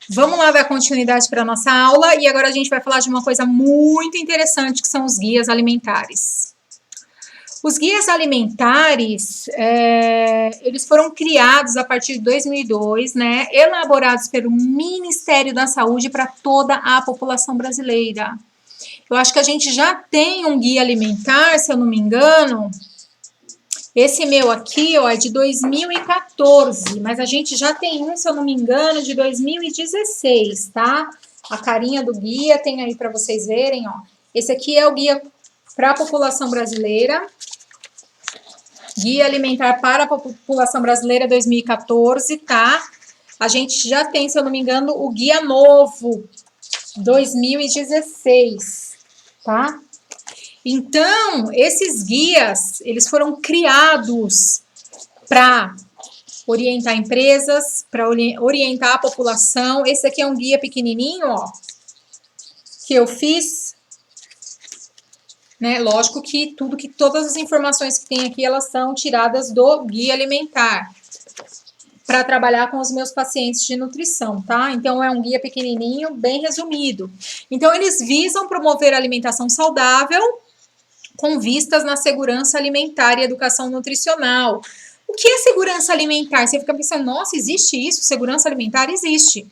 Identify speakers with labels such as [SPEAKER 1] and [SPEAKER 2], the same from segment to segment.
[SPEAKER 1] Vamos lá dar continuidade para a nossa aula e agora a gente vai falar de uma coisa muito interessante que são os guias alimentares. Os guias alimentares, eles foram criados a partir de 2002, né, elaborados pelo Ministério da Saúde para toda a população brasileira. Eu acho que a gente já tem um guia alimentar, se eu não me engano. Esse meu aqui, ó, é de 2014, mas a gente já tem um, se eu não me engano, de 2016, tá? A carinha do guia tem aí para vocês verem, ó. Esse aqui é o guia para a população brasileira. Guia alimentar para a população brasileira 2014, tá? A gente já tem, se eu não me engano, o guia novo 2016, tá? Então, esses guias, eles foram criados para orientar empresas, para orientar a população. Esse aqui é um guia pequenininho, ó, que eu fiz, né? Lógico que todas as informações que tem aqui, elas são tiradas do guia alimentar, para trabalhar com os meus pacientes de nutrição, tá? Então, é um guia pequenininho, bem resumido. Então, eles visam promover a alimentação saudável, com vistas na segurança alimentar e educação nutricional. O que é segurança alimentar? Você fica pensando, nossa, existe isso? Segurança alimentar existe.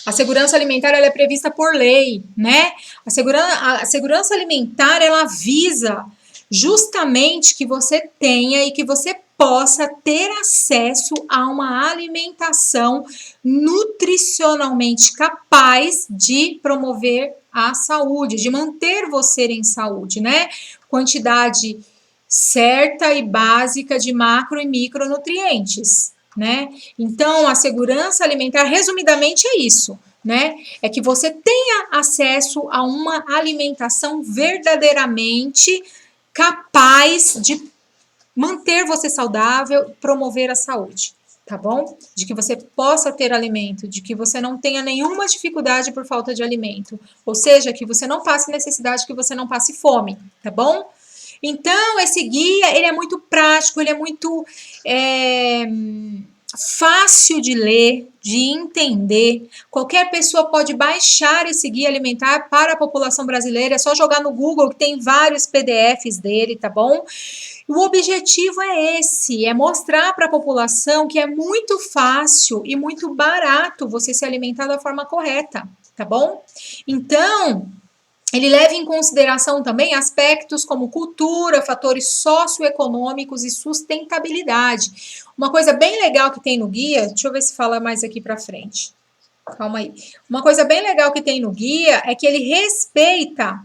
[SPEAKER 1] A segurança alimentar ela é prevista por lei, né? A segurança alimentar ela visa justamente que você tenha e que você possa ter acesso a uma alimentação nutricionalmente capaz de promover a saúde, de manter você em saúde, né? Quantidade certa e básica de macro e micronutrientes, né? Então, a segurança alimentar, resumidamente, é isso, né? É que você tenha acesso a uma alimentação verdadeiramente capaz de manter você saudável, promover a saúde, tá bom? De que você possa ter alimento, de que você não tenha nenhuma dificuldade por falta de alimento, ou seja, que você não passe necessidade, que você não passe fome, tá bom? Então, esse guia, ele é muito prático, ele é muito fácil de ler, de entender. Qualquer pessoa pode baixar esse guia alimentar para a população brasileira, é só jogar no Google que tem vários PDFs dele, tá bom? O objetivo é esse, é mostrar para a população que é muito fácil e muito barato você se alimentar da forma correta, tá bom? Então, ele leva em consideração também aspectos como cultura, fatores socioeconômicos e sustentabilidade. Uma coisa bem legal que tem no guia, deixa eu ver se fala mais aqui para frente. Calma aí. Uma coisa bem legal que tem no guia é que ele respeita.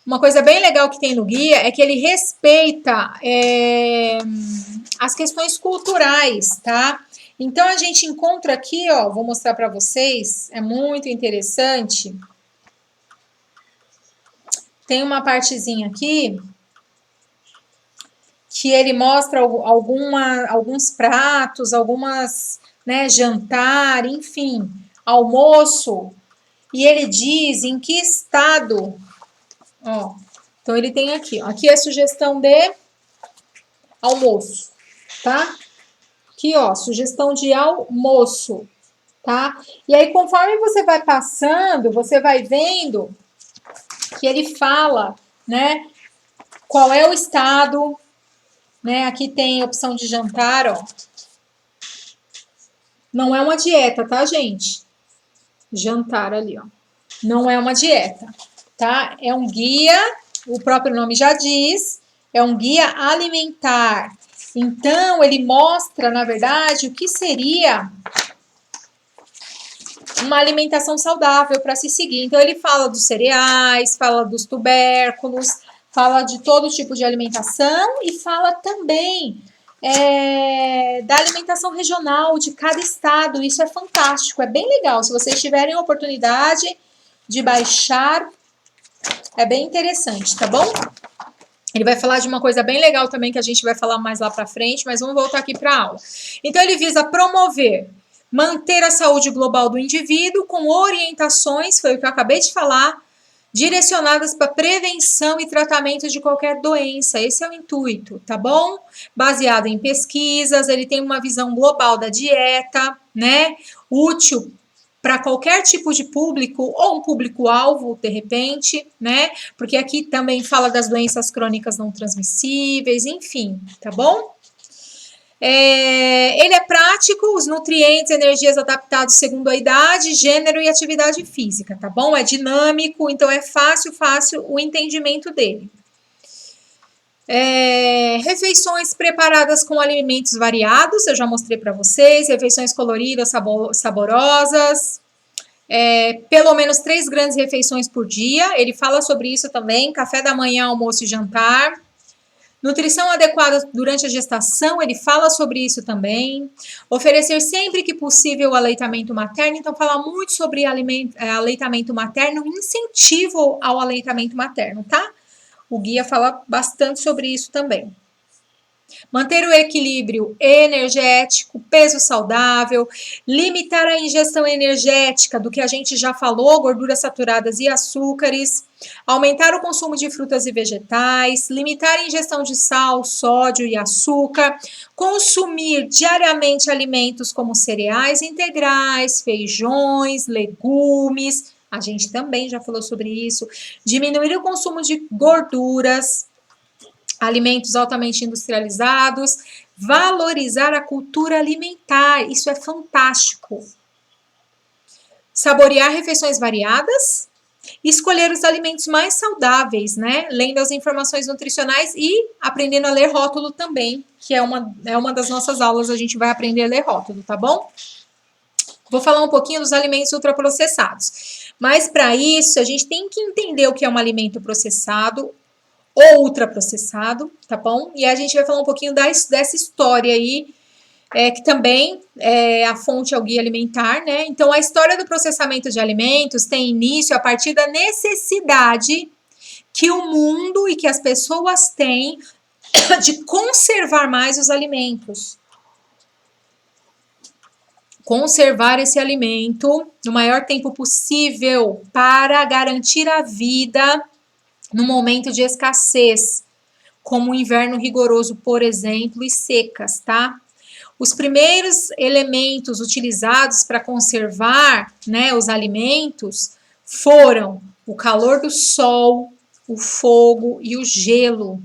[SPEAKER 1] Uma coisa bem legal que tem no guia é que ele respeita as questões culturais, tá? Então, a gente encontra aqui, ó, vou mostrar para vocês, é muito interessante. Tem uma partezinha aqui que ele mostra alguns pratos, algumas, né, jantar, enfim, almoço, e ele diz em que estado, ó, então ele tem aqui, ó, aqui é sugestão de almoço, tá? Aqui, ó, sugestão de almoço, tá? E aí, conforme você vai passando, você vai vendo que ele fala, né, qual é o estado, né? Aqui tem opção de jantar, ó. Não é uma dieta, tá, gente? Jantar ali, ó. Não é uma dieta, tá? É um guia, o próprio nome já diz, é um guia alimentar. Então, ele mostra, na verdade, o que seria uma alimentação saudável para se seguir. Então, ele fala dos cereais, fala dos tubérculos, fala de todo tipo de alimentação e fala também da alimentação regional de cada estado. Isso é fantástico, é bem legal. Se vocês tiverem a oportunidade de baixar, é bem interessante, tá bom? Ele vai falar de uma coisa bem legal também que a gente vai falar mais lá para frente, mas vamos voltar aqui para a aula. Então, ele visa promover, manter a saúde global do indivíduo com orientações, foi o que eu acabei de falar, direcionadas para prevenção e tratamento de qualquer doença. Esse é o intuito, tá bom? Baseado em pesquisas, ele tem uma visão global da dieta, né? Útil para qualquer tipo de público ou um público-alvo, de repente, né? Porque aqui também fala das doenças crônicas não transmissíveis, enfim, tá bom? Ele é prático, os nutrientes, energias adaptados segundo a idade, gênero e atividade física, tá bom? É dinâmico, então é fácil o entendimento dele. Refeições preparadas com alimentos variados, eu já mostrei para vocês, refeições coloridas, saborosas, pelo menos 3 grandes refeições por dia, ele fala sobre isso também, café da manhã, almoço e jantar. Nutrição adequada durante a gestação, ele fala sobre isso também. Oferecer sempre que possível o aleitamento materno, então fala muito sobre aleitamento materno, incentivo ao aleitamento materno, tá? O guia fala bastante sobre isso também. Manter o equilíbrio energético, peso saudável, limitar a ingestão energética do que a gente já falou, gorduras saturadas e açúcares, aumentar o consumo de frutas e vegetais, limitar a ingestão de sal, sódio e açúcar, consumir diariamente alimentos como cereais integrais, feijões, legumes, a gente também já falou sobre isso, diminuir o consumo de gorduras, alimentos altamente industrializados, valorizar a cultura alimentar, isso é fantástico. Saborear refeições variadas, escolher os alimentos mais saudáveis, né? Lendo as informações nutricionais e aprendendo a ler rótulo também, que é uma das nossas aulas, a gente vai aprender a ler rótulo, tá bom? Vou falar um pouquinho dos alimentos ultraprocessados. Mas para isso, a gente tem que entender o que é um alimento processado ou ultraprocessado, tá bom? E a gente vai falar um pouquinho dessa história aí, que também a fonte é o Guia Alimentar, né? Então, a história do processamento de alimentos tem início a partir da necessidade que o mundo e que as pessoas têm de conservar mais os alimentos. Conservar esse alimento no maior tempo possível para garantir a vida no momento de escassez, como o inverno rigoroso, por exemplo, e secas, tá? Os primeiros elementos utilizados para conservar, né, os alimentos foram o calor do sol, o fogo e o gelo.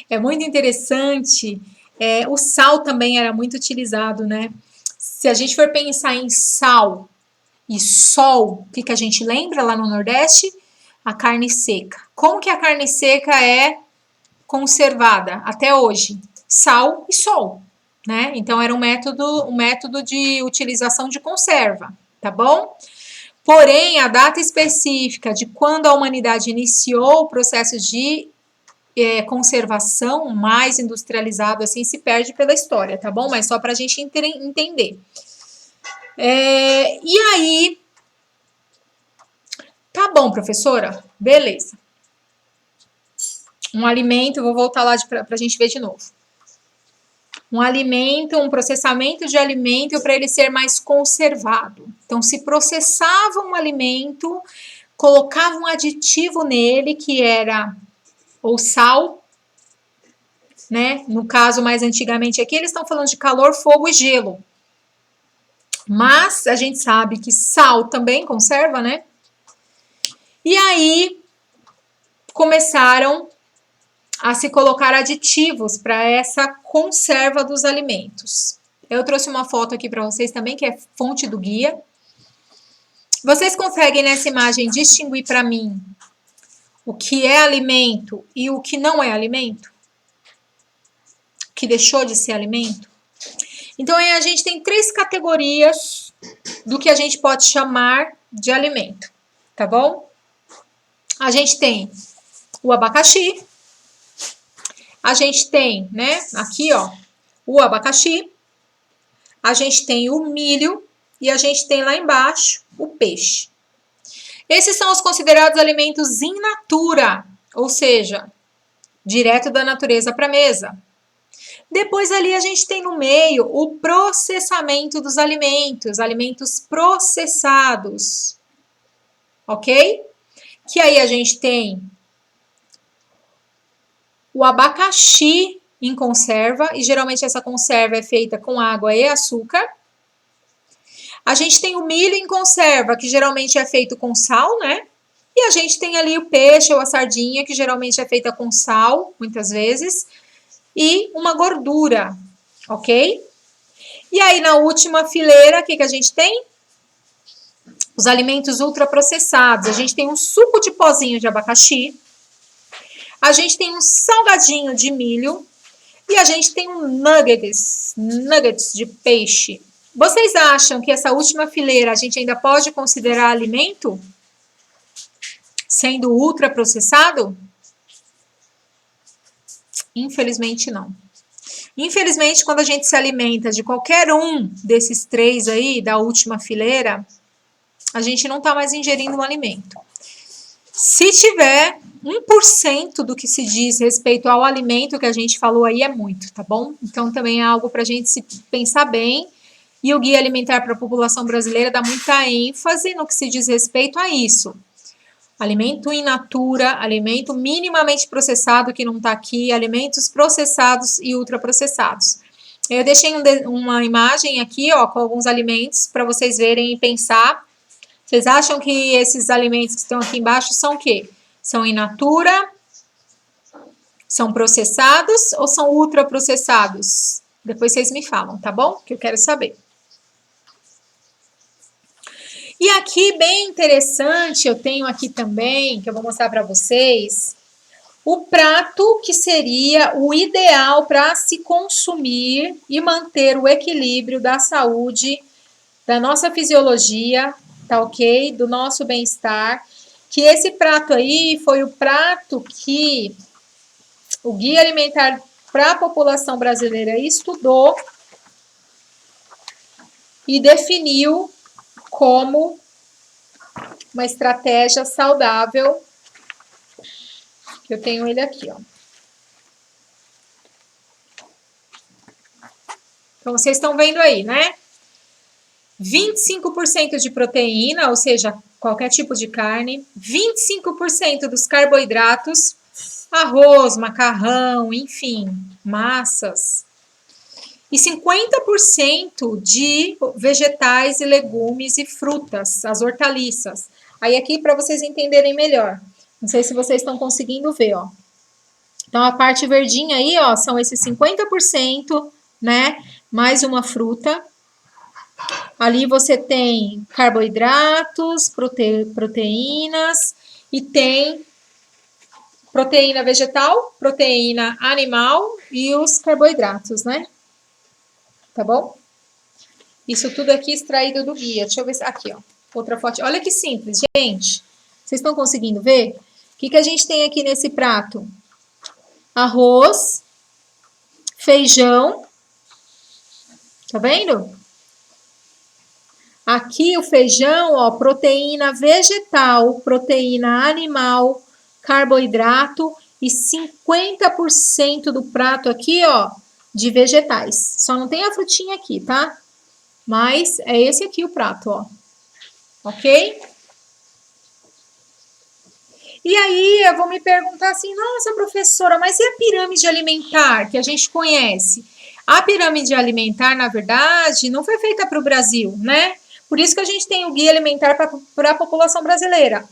[SPEAKER 1] É muito interessante, o sal também era muito utilizado, né? Se a gente for pensar em sal e sol, o que a gente lembra lá no Nordeste? A carne seca. Como que a carne seca é conservada até hoje? Sal e sol, né? Então era um método de utilização de conserva, tá bom? Porém, a data específica de quando a humanidade iniciou o processo de conservação mais industrializado assim se perde pela história, tá bom? Mas só para a gente entender. E aí, tá bom, professora? Beleza. Um alimento, vou voltar lá para a gente ver de novo. Um alimento, um processamento de alimento para ele ser mais conservado. Então, se processava um alimento, colocava um aditivo nele, que era o sal, né? No caso, mais antigamente aqui, eles estão falando de calor, fogo e gelo. Mas a gente sabe que sal também conserva, né? E aí começaram a se colocar aditivos para essa conserva dos alimentos. Eu trouxe uma foto aqui para vocês também, que é fonte do guia. Vocês conseguem nessa imagem distinguir para mim o que é alimento e o que não é alimento? O que deixou de ser alimento? Então, aí a gente tem 3 categorias do que a gente pode chamar de alimento, tá bom? A gente tem o abacaxi, a gente tem, né, aqui, ó, o abacaxi, a gente tem o milho e a gente tem lá embaixo o peixe. Esses são os considerados alimentos in natura, ou seja, direto da natureza para a mesa. Depois ali a gente tem no meio o processamento dos alimentos processados, ok? que aí a gente tem o abacaxi em conserva, e geralmente essa conserva é feita com água e açúcar. A gente tem o milho em conserva, que geralmente é feito com sal, né? E a gente tem ali o peixe ou a sardinha, que geralmente é feita com sal, muitas vezes, e uma gordura, ok? E aí, na última fileira, o que a gente tem? Os alimentos ultraprocessados. A gente tem um suco de pozinho de abacaxi, a gente tem um salgadinho de milho e a gente tem um nuggets de peixe. Vocês acham que essa última fileira a gente ainda pode considerar alimento? Sendo ultraprocessado? Infelizmente não. Infelizmente, quando a gente se alimenta de qualquer um desses três aí, da última fileira, a gente não está mais ingerindo um alimento. Se tiver 1% do que se diz respeito ao alimento que a gente falou aí, é muito, tá bom? Então, também é algo para a gente se pensar bem. E o Guia Alimentar para a População Brasileira dá muita ênfase no que se diz respeito a isso. Alimento in natura, alimento minimamente processado, que não está aqui, alimentos processados e ultraprocessados. Eu deixei uma imagem aqui, ó, com alguns alimentos para vocês verem e pensar. Vocês acham que esses alimentos que estão aqui embaixo são o quê? São in natura? São processados ou são ultraprocessados? Depois vocês me falam, tá bom? Que eu quero saber. E aqui, bem interessante, eu tenho aqui também, que eu vou mostrar para vocês, o prato que seria o ideal para se consumir e manter o equilíbrio da saúde, da nossa fisiologia, tá ok? Do nosso bem-estar. Que esse prato aí foi o prato que o Guia Alimentar para a População Brasileira estudou e definiu como uma estratégia saudável. Eu tenho ele aqui, ó. Então, vocês estão vendo aí, né? 25% de proteína, ou seja, qualquer tipo de carne. 25% dos carboidratos, arroz, macarrão, enfim, massas. E 50% de vegetais e legumes e frutas, as hortaliças. Aí aqui para vocês entenderem melhor. Não sei se vocês estão conseguindo ver, ó. Então a parte verdinha aí, ó, são esses 50%, né? Mais uma fruta. Ali você tem carboidratos, proteínas e tem proteína vegetal, proteína animal e os carboidratos, né? Tá bom? Isso tudo aqui extraído do guia. Deixa eu ver. Aqui, ó. Outra foto. Olha que simples, gente. Vocês estão conseguindo ver? O que a gente tem aqui nesse prato? Arroz, feijão. Tá vendo? Aqui o feijão, ó, proteína vegetal, proteína animal, carboidrato e 50% do prato aqui, ó, de vegetais. Só não tem a frutinha aqui, tá? Mas é esse aqui o prato, ó. Ok? E aí eu vou me perguntar assim, nossa, professora, mas e a pirâmide alimentar que a gente conhece? A pirâmide alimentar, na verdade, não foi feita para o Brasil, né? Por isso que a gente tem o Guia Alimentar para a População Brasileira.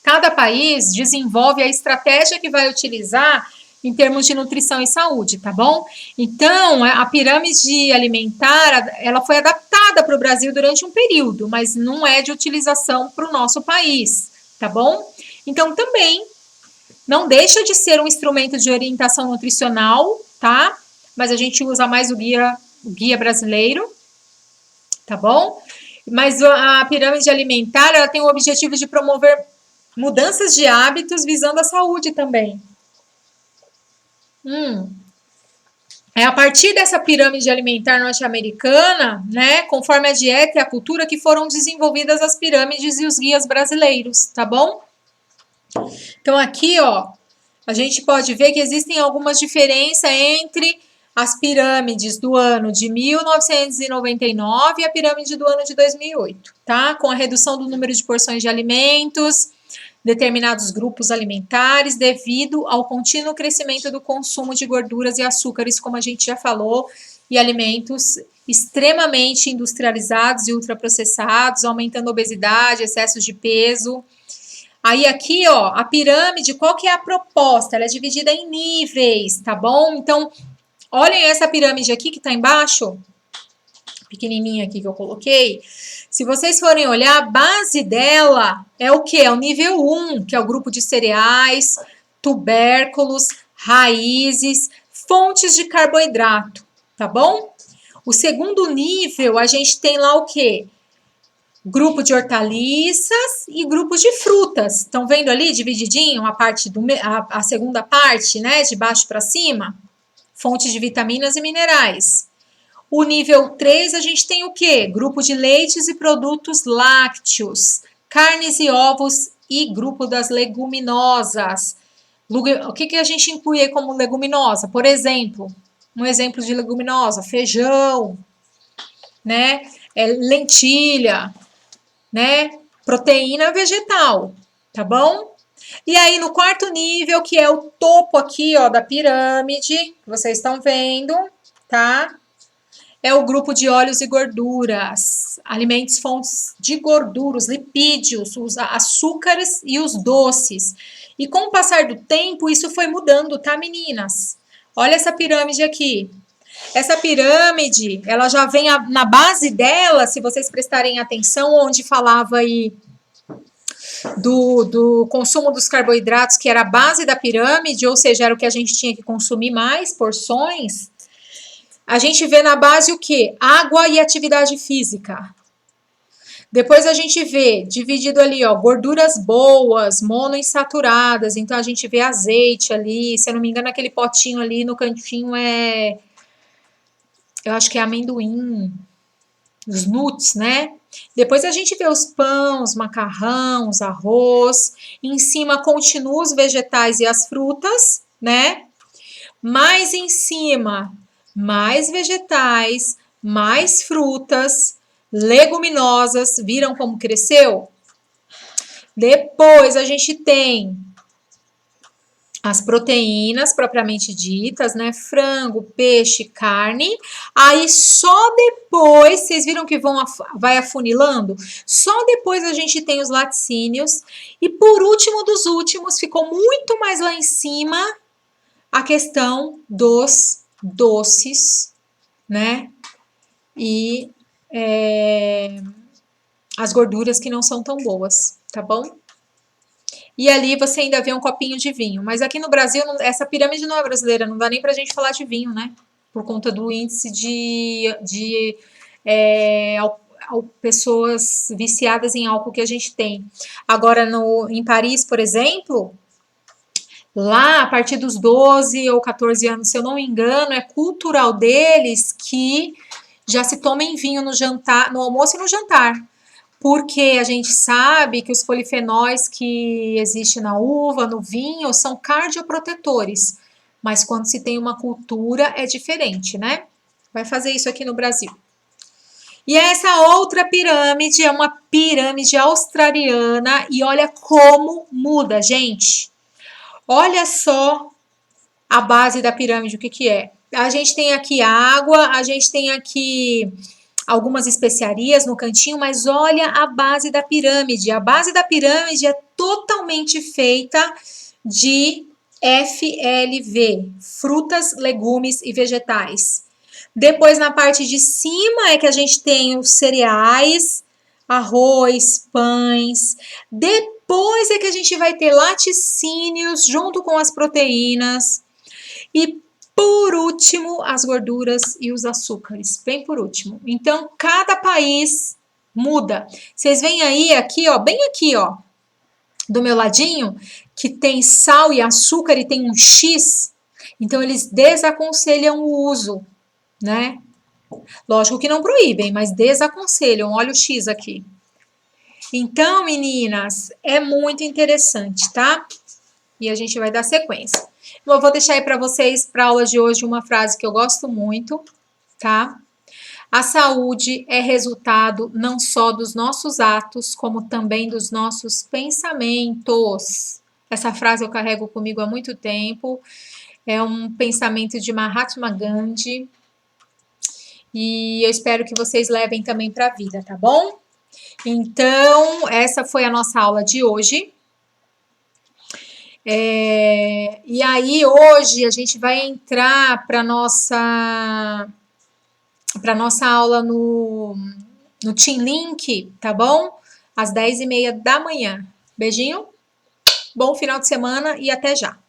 [SPEAKER 1] Cada país desenvolve a estratégia que vai utilizar em termos de nutrição e saúde, tá bom? Então, a pirâmide alimentar, ela foi adaptada para o Brasil durante um período, mas não é de utilização para o nosso país, tá bom? Então, também, não deixa de ser um instrumento de orientação nutricional, tá? Mas a gente usa mais o guia brasileiro, tá bom? Mas a pirâmide alimentar, ela tem o objetivo de promover mudanças de hábitos visando a saúde também. É a partir dessa pirâmide alimentar norte-americana, né, conforme a dieta e a cultura, que foram desenvolvidas as pirâmides e os guias brasileiros, tá bom? Então aqui, ó, a gente pode ver que existem algumas diferenças entre as pirâmides do ano de 1999 e a pirâmide do ano de 2008, tá? Com a redução do número de porções de alimentos, determinados grupos alimentares, devido ao contínuo crescimento do consumo de gorduras e açúcares, como a gente já falou, e alimentos extremamente industrializados e ultraprocessados, aumentando a obesidade, excessos de peso. Aí aqui, ó, a pirâmide, qual que é a proposta? Ela é dividida em níveis, tá bom? Então, olhem essa pirâmide aqui que tá embaixo, pequenininha aqui que eu coloquei. Se vocês forem olhar, a base dela é o que? É o nível 1, que é o grupo de cereais, tubérculos, raízes, fontes de carboidrato, tá bom? O segundo nível, a gente tem lá o quê? Grupo de hortaliças e grupos de frutas. Estão vendo ali, divididinho, a segunda parte, né? De baixo para cima. Fontes de vitaminas e minerais. O nível 3, a gente tem o quê? Grupo de leites e produtos lácteos, carnes e ovos e grupo das leguminosas. O que a gente inclui aí como leguminosa? Por exemplo, um exemplo de leguminosa, feijão, né? Lentilha, né? Proteína vegetal, tá bom? E aí, no quarto nível, que é o topo aqui, ó, da pirâmide, que vocês estão vendo, tá? É o grupo de óleos e gorduras, alimentos fontes de gordura, os lipídios, os açúcares e os doces. E com o passar do tempo, isso foi mudando, tá, meninas? Olha essa pirâmide aqui. Essa pirâmide, ela já vem na base dela, se vocês prestarem atenção, onde falava aí do consumo dos carboidratos, que era a base da pirâmide, ou seja, era o que a gente tinha que consumir mais, porções. A gente vê na base o quê? Água e atividade física. Depois a gente vê, dividido ali, ó, gorduras boas, monoinsaturadas. Então a gente vê azeite ali, se eu não me engano, aquele potinho ali no cantinho eu acho que é amendoim, os nuts, né? Depois a gente vê os pães, macarrões, arroz. Em cima continua os vegetais e as frutas, né? Mais em cima, mais vegetais, mais frutas, leguminosas. Viram como cresceu? Depois a gente tem as proteínas propriamente ditas, né? Frango, peixe, carne. Aí só depois, vocês viram que vai afunilando? Só depois a gente tem os laticínios. E por último dos últimos, ficou muito mais lá em cima a questão dos doces, né? E as gorduras que não são tão boas, tá bom? E ali você ainda vê um copinho de vinho. Mas aqui no Brasil, essa pirâmide não é brasileira, não dá nem pra gente falar de vinho, né? Por conta do índice de pessoas viciadas em álcool que a gente tem. Agora, em Paris, por exemplo, lá, a partir dos 12 ou 14 anos, se eu não me engano, é cultural deles que já se tomem vinho no jantar, no almoço e no jantar. Porque a gente sabe que os polifenóis que existem na uva, no vinho, são cardioprotetores. Mas quando se tem uma cultura, é diferente, né? Vai fazer isso aqui no Brasil. E essa outra pirâmide é uma pirâmide australiana e olha como muda, gente. Olha só a base da pirâmide, o que é. A gente tem aqui água, a gente tem aqui algumas especiarias no cantinho, mas olha a base da pirâmide. A base da pirâmide é totalmente feita de FLV, frutas, legumes e vegetais. Depois, na parte de cima, é que a gente tem os cereais, arroz, pães. Depois é que a gente vai ter laticínios junto com as proteínas. E por último, as gorduras e os açúcares, bem por último. Então, cada país muda. Vocês veem aí, aqui, ó, bem aqui, ó, do meu ladinho, que tem sal e açúcar e tem um X. Então, eles desaconselham o uso, né? Lógico que não proíbem, mas desaconselham. Olha o X aqui. Então, meninas, é muito interessante, tá? E a gente vai dar sequência. Eu vou deixar aí para vocês, para a aula de hoje, uma frase que eu gosto muito, tá? A saúde é resultado não só dos nossos atos, como também dos nossos pensamentos. Essa frase eu carrego comigo há muito tempo. É um pensamento de Mahatma Gandhi. E eu espero que vocês levem também para a vida, tá bom? Então, essa foi a nossa aula de hoje. E aí, hoje, a gente vai entrar para nossa aula no Team Link, tá bom? Às 10h30 da manhã. Beijinho, bom final de semana e até já!